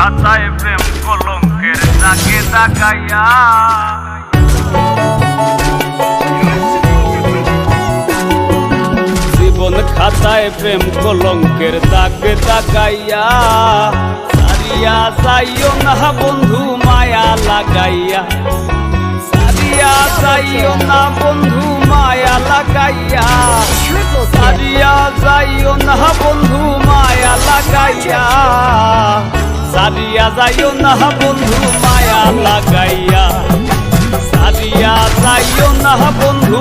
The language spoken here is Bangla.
খাতায় প্রেম কলঙ্কের দাগে দাগাইয়া জীবন খাতায় প্রেম কলঙ্কের দাগে দাগাইয়া সারিয়া যাইও না বন্ধু মায়া লাগাইয়া সারিয়া যাইও না বন্ধু মায়া লাগাইয়া সারিয়া যাইও না বন্ধু মায়া লাগাইয়া সারিয়া যাইও না বন্ধু মায়া লাগাইয়া সারিয়া যাইও না বন্ধু